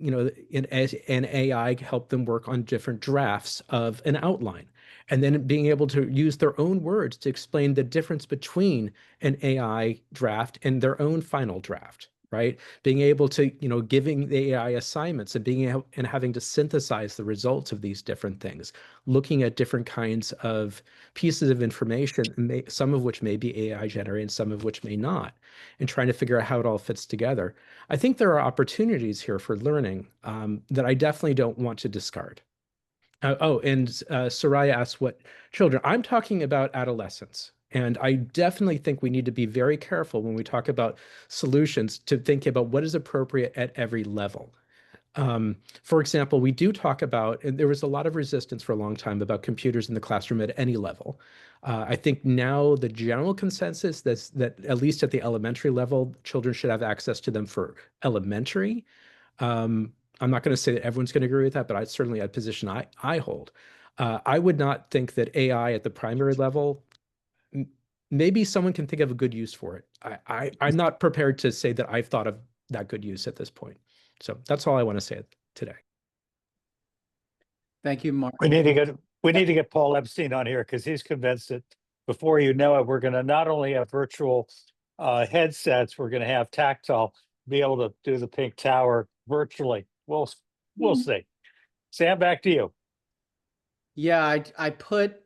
C: an AI help them work on different drafts of an outline, and then being able to use their own words to explain the difference between an AI draft and their own final draft. Right? Being able to, giving the AI assignments and and having to synthesize the results of these different things, looking at different kinds of pieces of information, some of which may be AI generated, some of which may not, and trying to figure out how it all fits together. I think there are opportunities here for learning that I definitely don't want to discard. And Soraya asked what children. I'm talking about adolescents. And I definitely think we need to be very careful when we talk about solutions to think about what is appropriate at every level. For example, we do talk about, and there was a lot of resistance for a long time about computers in the classroom at any level. I think now the general consensus that at least at the elementary level, children should have access to them for elementary. I'm not going to say that everyone's going to agree with that, but certainly a position I hold. I would not think that AI at the primary level, maybe someone can think of a good use for it. I'm not prepared to say that I've thought of that good use at this point. So that's all I want to say today.
E: Thank you, Marc.
B: We need to get Paul Epstein on here because he's convinced that before you know it, we're going to not only have virtual headsets, we're going to have tactile, be able to do the Pink Tower virtually. We'll see. Sam, back to you.
E: Yeah, I put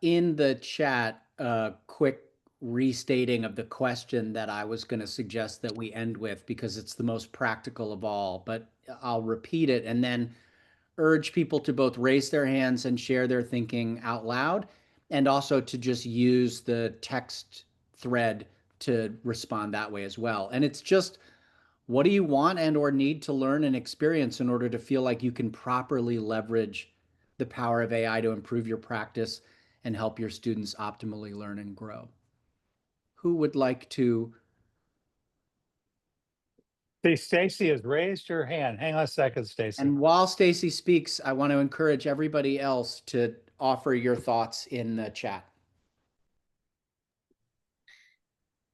E: in the chat a quick restating of the question that I was going to suggest that we end with, because it's the most practical of all, but I'll repeat it and then urge people to both raise their hands and share their thinking out loud, and also to just use the text thread to respond that way as well. And it's just, what do you want and or need to learn and experience in order to feel like you can properly leverage the power of AI to improve your practice and help your students optimally learn and grow? Who would like to?
B: See, Stacy has raised her hand. Hang on a second, Stacy.
E: And while Stacy speaks, I want to encourage everybody else to offer your thoughts in the chat.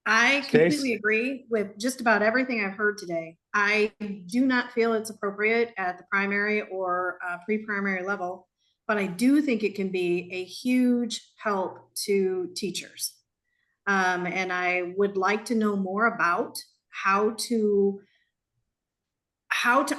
H: I
B: Stace?
H: completely agree with just about everything I've heard today. I do not feel it's appropriate at the primary or pre-primary level, but I do think it can be a huge help to teachers. And I would like to know more about how to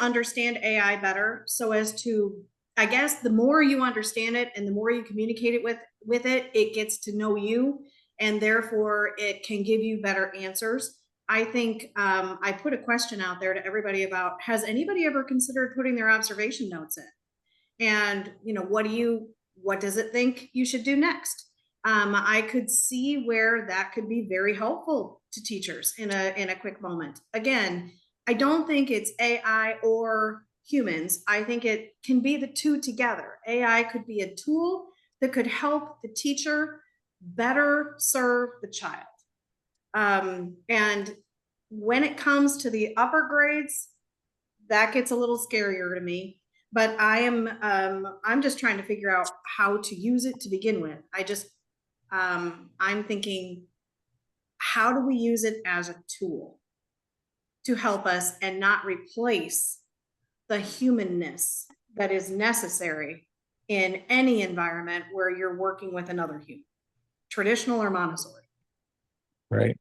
H: understand AI better, so as to, I guess, the more you understand it and the more you communicate it with it, it gets to know you, and therefore it can give you better answers. I think I put a question out there to everybody about, has anybody ever considered putting their observation notes in? And, you know, what does it think you should do next? I could see where that could be very helpful to teachers in a quick moment. Again, I don't think it's AI or humans. I think it can be the two together. AI could be a tool that could help the teacher better serve the child. And when it comes to the upper grades, that gets a little scarier to me. But I'm just trying to figure out how to use it to begin with. I'm thinking, how do we use it as a tool to help us and not replace the humanness that is necessary in any environment where you're working with another human, traditional or Montessori.
B: Right.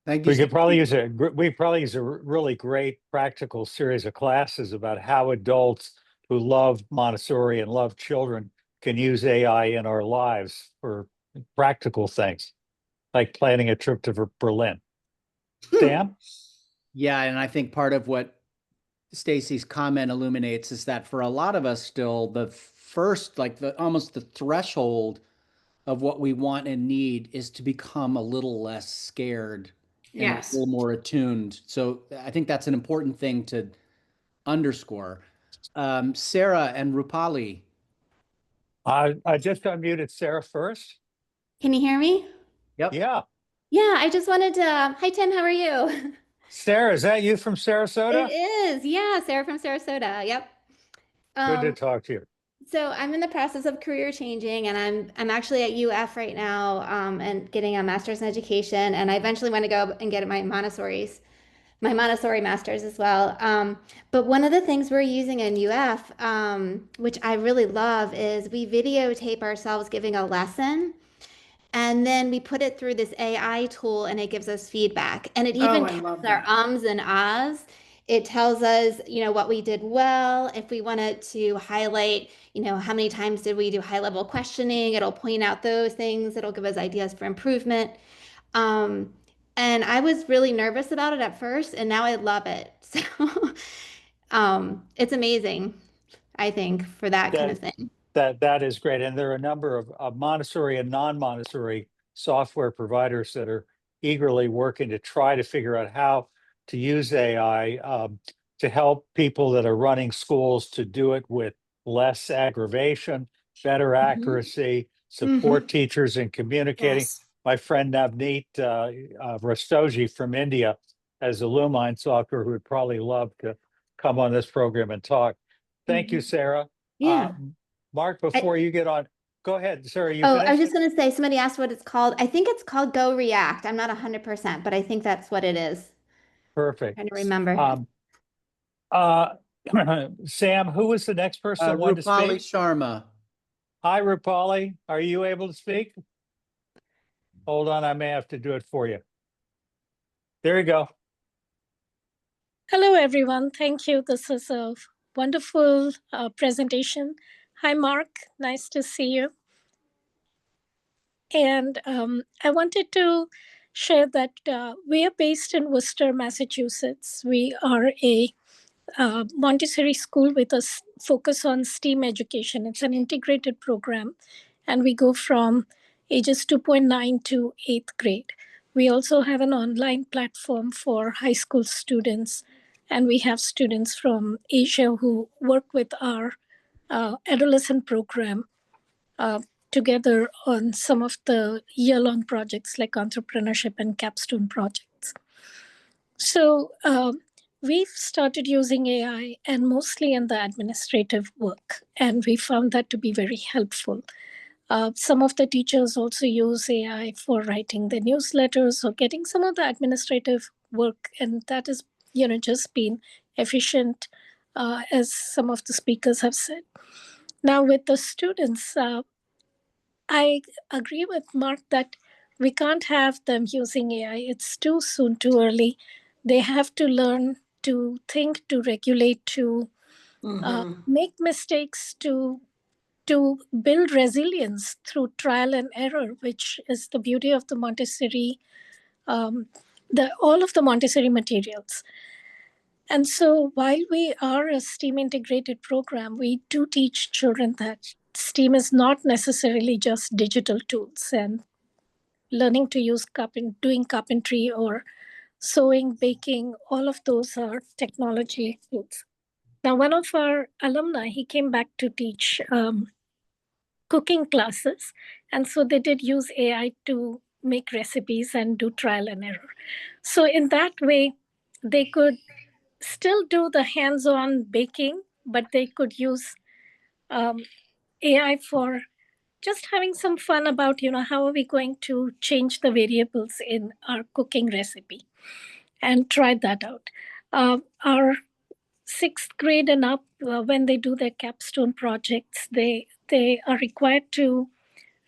E: Thank you.
B: We could probably use a really great practical series of classes about how adults who love Montessori and love children can use AI in our lives for practical things, like planning a trip to Berlin. Sam?
E: Yeah, and I think part of what Stacy's comment illuminates is that for a lot of us still, the first, almost the threshold of what we want and need is to become a little less scared.
H: Yes.
E: And a little more attuned. So I think that's an important thing to underscore. Sarah and Rupali.
B: I just unmuted Sarah first.
J: Can you hear me?
E: Yep.
B: Yeah.
J: Yeah, I just wanted to, hi Tim, how are you?
B: Sarah, is that you from Sarasota?
J: It is, yeah, Sarah from Sarasota, yep.
B: Good to talk to you.
J: So I'm in the process of career changing, and I'm actually at UF right now, and getting a master's in education, and I eventually want to go and get my Montessori master's as well. But one of the things we're using in UF, which I really love, is we videotape ourselves giving a lesson. And then we put it through this AI tool and it gives us feedback. And it even counts our ums and ahs. It tells us, what we did well. If we wanted to highlight, how many times did we do high level questioning, it'll point out those things. It'll give us ideas for improvement. And I was really nervous about it at first, and now I love it. So it's amazing, I think, for that kind of thing.
B: That is great. And there are a number of Montessori and non-Montessori software providers that are eagerly working to try to figure out how to use AI to help people that are running schools to do it with less aggravation, better accuracy, support teachers in communicating.
H: Yes.
B: My friend Navneet Rastogi from India has a Lumine software who would probably love to come on this program and talk. Thank you, Sarah.
J: Yeah.
B: Marc, before you get on, go ahead, Sarah. You
J: I
B: finished?
J: was just going to say, somebody asked what it's called. I think it's called Go React. I'm not 100%, but I think that's what it is.
B: Perfect.
J: I'm trying to remember.
B: Sam, who was the next person that wanted to
E: Rupali
B: speak?
E: Sharma.
B: Hi, Rupali. Are you able to speak? Hold on, I may have to do it for you. There you go.
K: Hello, everyone. Thank you. This is a wonderful presentation. Hi, Marc. Nice to see you. And I wanted to share that we are based in Worcester, Massachusetts. We are a Montessori school with a focus on STEAM education. It's an integrated program, and we go from ages 2.9 to 8th grade. We also have an online platform for high school students, and we have students from Asia who work with our adolescent program together on some of the year-long projects like entrepreneurship and capstone projects. So we've started using AI and mostly in the administrative work, and we found that to be very helpful. Some of the teachers also use AI for writing their newsletters or getting some of the administrative work, and that has, just been efficient, as some of the speakers have said. Now, with the students, I agree with Mark that we can't have them using AI. It's too soon, too early. They have to learn to think, to regulate, to make mistakes, to build resilience through trial and error, which is the beauty of the Montessori, all of the Montessori materials. And so while we are a STEAM integrated program, we do teach children that STEAM is not necessarily just digital tools, and learning to use doing carpentry or sewing, baking, all of those are technology tools. Now, one of our alumni, he came back to teach cooking classes. And so they did use AI to make recipes and do trial and error. So in that way, they could still do the hands-on baking, but they could use AI for just having some fun about, how are we going to change the variables in our cooking recipe, and try that out. Our sixth grade and up, when they do their capstone projects, they are required to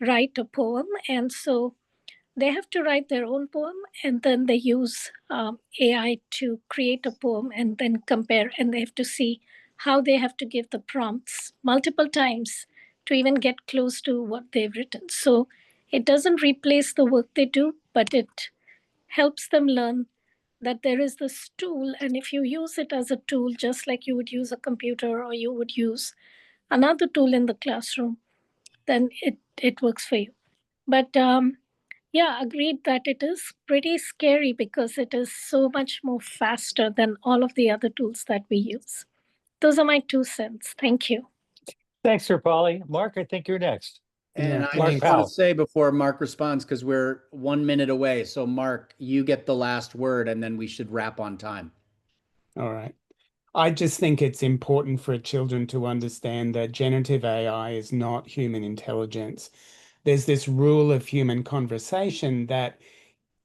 K: write a poem. And so they have to write their own poem, and then they use AI to create a poem and then compare, and they have to see how they have to give the prompts multiple times to even get close to what they've written. So it doesn't replace the work they do, but it helps them learn that there is this tool, and if you use it as a tool, just like you would use a computer or you would use another tool in the classroom, then it works for you. But yeah, agreed that it is pretty scary because it is so much more faster than all of the other tools that we use. Those are my 2 cents. Thank you.
B: Thanks, Sir Polly. Mark, I think you're next.
E: And
D: Yeah,
E: I
B: Marc
E: just
D: thanks.
E: want to say before Mark responds, because we're 1 minute away. So Mark, you get the last word, and then we should wrap on time.
D: All right. I just think it's important for children to understand that generative AI is not human intelligence. There's this rule of human conversation that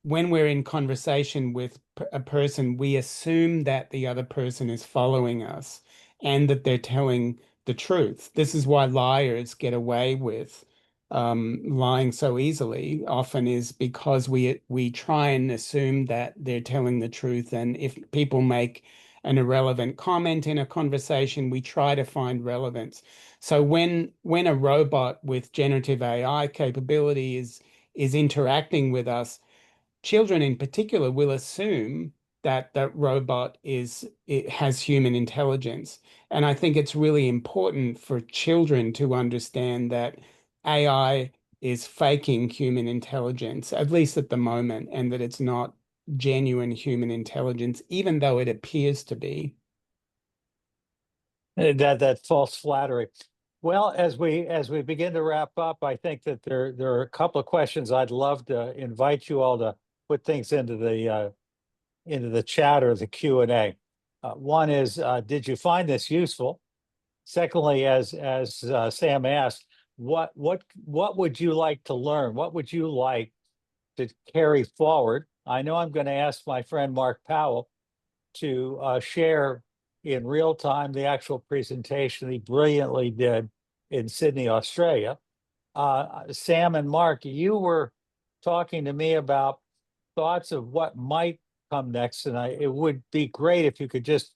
D: when we're in conversation with a person, we assume that the other person is following us and that they're telling the truth. This is why liars get away with lying so easily, often is because we try and assume that they're telling the truth. And if people make an irrelevant comment in a conversation, we try to find relevance. So when a robot with generative AI capability is interacting with us, children in particular will assume that that robot has human intelligence. And I think it's really important for children to understand that AI is faking human intelligence, at least at the moment, and that it's not genuine human intelligence, even though it appears to be.
B: That false flattery. Well, as we begin to wrap up, I think that there are a couple of questions I'd love to invite you all to put things into the chat or the Q&A. One is, did you find this useful? Secondly, as Sam asked, what would you like to learn? What would you like to carry forward? I know I'm going to ask my friend Marc Powell to share in real time the actual presentation he brilliantly did in Sydney, Australia. Sam and Marc, you were talking to me about thoughts of what might come next, and it would be great if you could just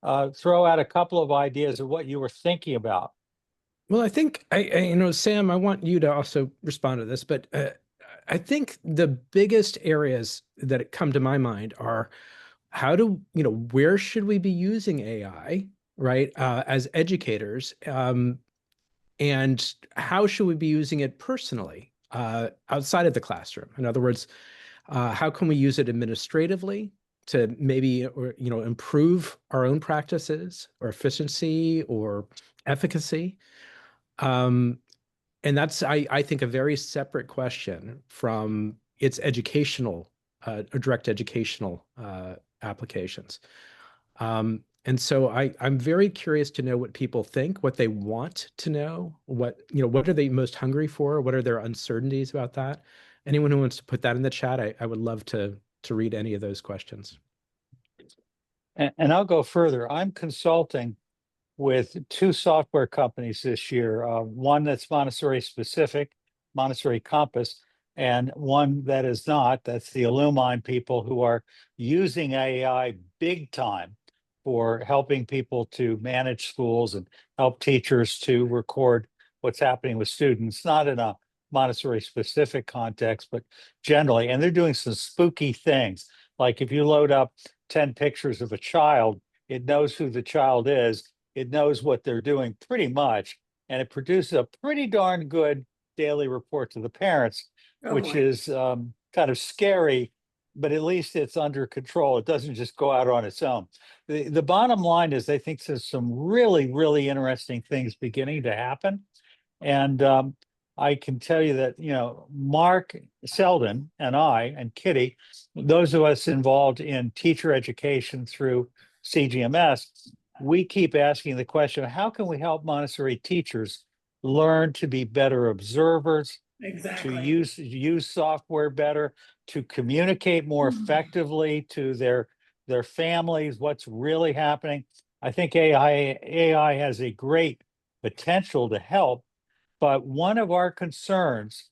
B: throw out a couple of ideas of what you were thinking about.
C: Well, I think Sam, I want you to also respond to this, but I think the biggest areas that come to my mind are where should we be using AI, right, as educators, and how should we be using it personally outside of the classroom? In other words, how can we use it administratively to maybe improve our own practices or efficiency or efficacy? And that's, I think, a very separate question from its educational, a direct educational applications. And so I'm very curious to know what people think, what they want to know, what are they most hungry for? What are their uncertainties about that? Anyone who wants to put that in the chat, I would love to read any of those questions.
B: And I'll go further. I'm consulting with 2 software companies this year. One that's Montessori specific, Montessori Compass, and one that is not. That's the Illumine people who are using AI big time for helping people to manage schools and help teachers to record what's happening with students, not in a Montessori specific context, but generally. And they're doing some spooky things. Like if you load up 10 pictures of a child, it knows who the child is, it knows what they're doing pretty much, and it produces a pretty darn good daily report to the parents, which is kind of scary, but at least it's under control. It doesn't just go out on its own. The bottom line is, I think there's some really, really interesting things beginning to happen. And I can tell you that, Marc, Seldin, and I, and Kitty, those of us involved in teacher education through CGMS, we keep asking the question, how can we help Montessori teachers learn to be better observers, to use software better, to communicate more effectively to their families, what's really happening? I think AI has a great potential to help, but one of our concerns,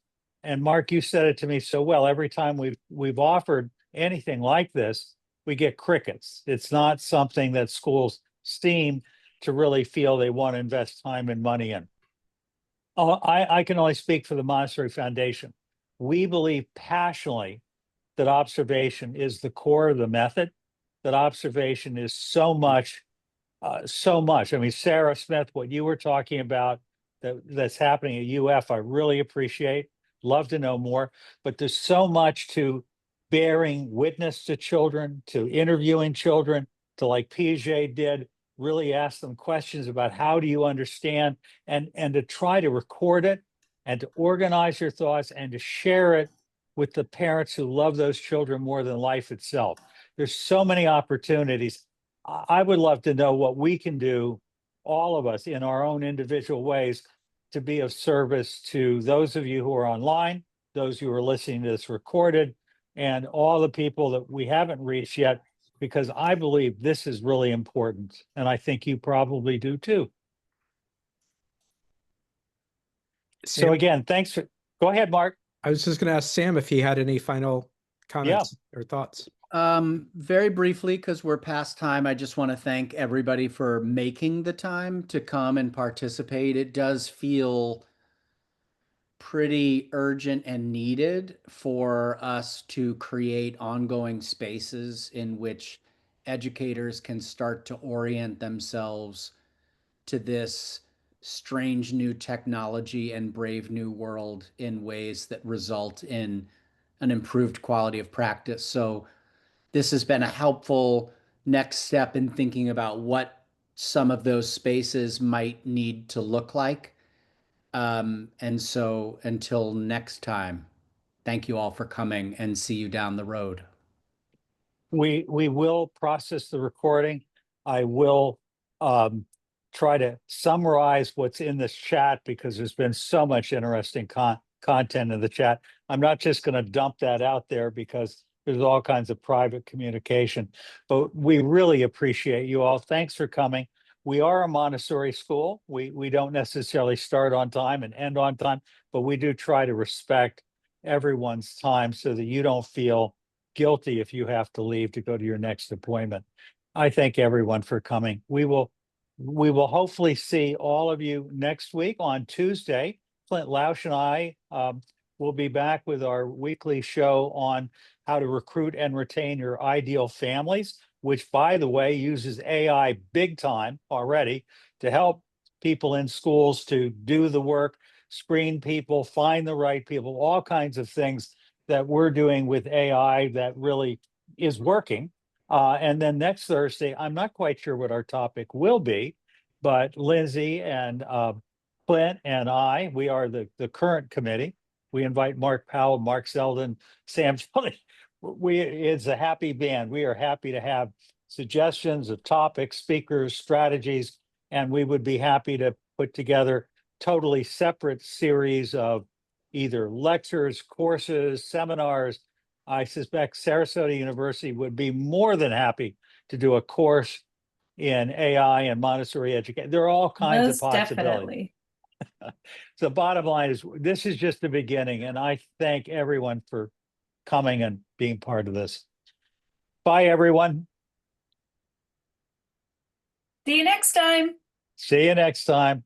B: and Marc, you said it to me so well, every time we've offered anything like this, we get crickets. It's not something that schools seem to really feel they want to invest time and money in. I can only speak for the Montessori Foundation. We believe passionately that observation is the core of the method, that observation is so much. I mean, Sarah Smith, what you were talking about that's happening at UF, I really appreciate. Love to know more. But there's so much to bearing witness to children, to interviewing children, to, like PJ did, really ask them questions about how do you understand, and to try to record it and to organize your thoughts and to share it with the parents who love those children more than life itself. There's so many opportunities. I would love to know what we can do, all of us in our own individual ways, to be of service to those of you who are online, those who are listening to this recorded, and all the people that we haven't reached yet, because I believe this is really important. And I think you probably do too. So again, thanks for, go ahead, Marc.
C: I was just going to ask Sam if he had any final comments or thoughts.
E: Very briefly, because we're past time, I just want to thank everybody for making the time to come and participate. It does feel pretty urgent and needed for us to create ongoing spaces in which educators can start to orient themselves to this strange new technology and brave new world in ways that result in an improved quality of practice. So this has been a helpful next step in thinking about what some of those spaces might need to look like. And so until next time, thank you all for coming, and see you down the road.
B: We will process the recording. I will try to summarize what's in this chat, because there's been so much interesting content in the chat. I'm not just going to dump that out there, because there's all kinds of private communication, but we really appreciate you all. Thanks for coming. We are a Montessori school. We don't necessarily start on time and end on time, but we do try to respect everyone's time so that you don't feel guilty if you have to leave to go to your next appointment. I thank everyone for coming. We will hopefully see all of you next week on Tuesday. Clint Lausch and I will be back with our weekly show on how to recruit and retain your ideal families, which, by the way, uses AI big time already to help people in schools to do the work, screen people, find the right people, all kinds of things that we're doing with AI that really is working. And then next Thursday, I'm not quite sure what our topic will be, but Lindsay and Clint and I, we are the current committee. We invite Marc Powell, Marc Seldin, Sam Chaltain. it's a happy band. We are happy to have suggestions of topics, speakers, strategies, and we would be happy to put together totally separate series of either lectures, courses, seminars. I suspect Sarasota University would be more than happy to do a course in AI and Montessori education. There are all kinds of
F: Most
B: possibilities.
F: definitely.
B: So bottom line is, this is just the beginning, and I thank everyone for coming and being part of this. Bye, everyone.
F: See you next time.
B: See you next time.